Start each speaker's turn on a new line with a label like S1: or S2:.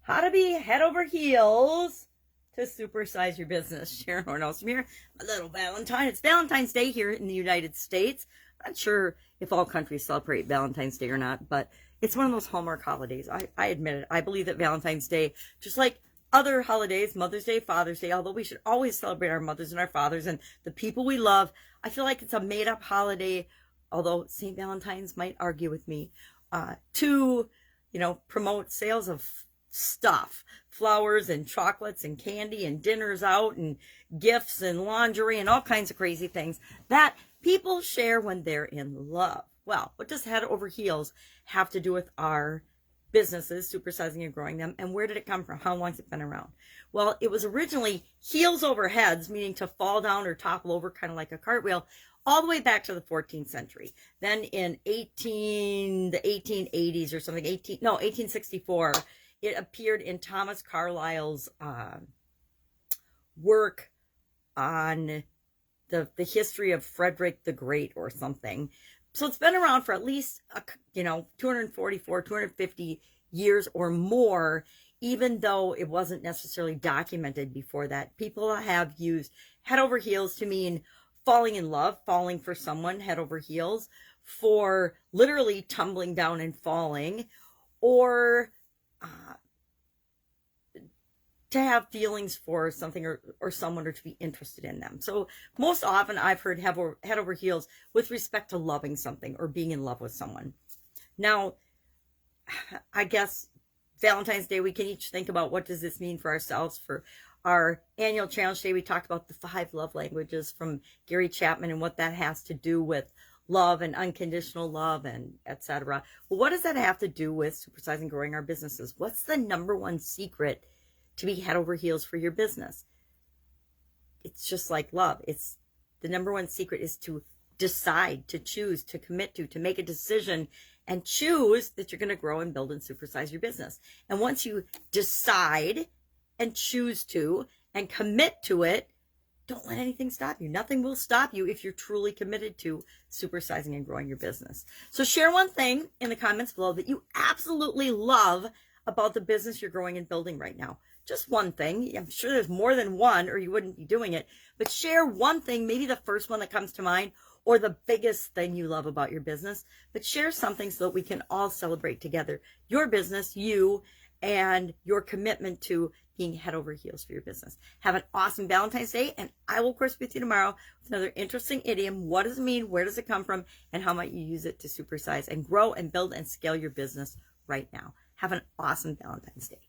S1: How to be head over heels to supersize your business. Sharon Horne-Ellstrom here. A little Valentine. It's Valentine's Day here in the United States. I'm not sure if all countries celebrate Valentine's Day or not, but it's one of those hallmark holidays. I admit it. I believe that Valentine's Day, just like other holidays, Mother's Day, Father's Day, although we should always celebrate our mothers and our fathers and the people we love, I feel like it's a made-up holiday, although St. Valentine's might argue with me, to, promote sales of stuff, flowers and chocolates and candy and dinners out and gifts and lingerie and all kinds of crazy things that people share when they're in love. Well, what does head over heels have to do with our businesses, supersizing and growing them, and where did it come from? How long has it been around? Well, it was originally heels over heads, meaning to fall down or topple over, kind of like a cartwheel, all the way back to the 14th century. Then in the 1880s or something, 1864, it appeared in Thomas Carlyle's work on the history of Frederick the Great or something. So it's been around for at least, 244, 250 years or more, even though it wasn't necessarily documented before that. People have used head over heels to mean falling in love, falling for someone, head over heels, for literally tumbling down and falling, or to have feelings for something or someone, or to be interested in them. So most often I've heard head over heels with respect to loving something or being in love with someone. Now, I guess Valentine's Day, we can each think about what does this mean for ourselves. For our annual challenge day, we talked about the 5 love languages from Gary Chapman and what that has to do with love and unconditional love and etc. Well, what does that have to do with supersizing, growing our businesses? What's the number one secret to be head over heels for your business? It's just like love. It's the number one secret is to decide, to choose, to commit to make a decision and choose that you're going to grow and build and supersize your business. And once you decide and choose to and commit to it, don't let anything stop you. Nothing will stop you if you're truly committed to supersizing and growing your business. So share one thing in the comments below that you absolutely love about the business you're growing and building right now. Just one thing. I'm sure there's more than one or you wouldn't be doing it, but share one thing, maybe the first one that comes to mind or the biggest thing you love about your business, but share something so that we can all celebrate together your business, you, and your commitment to being head over heels for your business. Have an awesome Valentine's Day, and I will, of course, be with you tomorrow with another interesting idiom. What does it mean? Where does it come from? And how might you use it to supersize and grow and build and scale your business right now? Have an awesome Valentine's Day.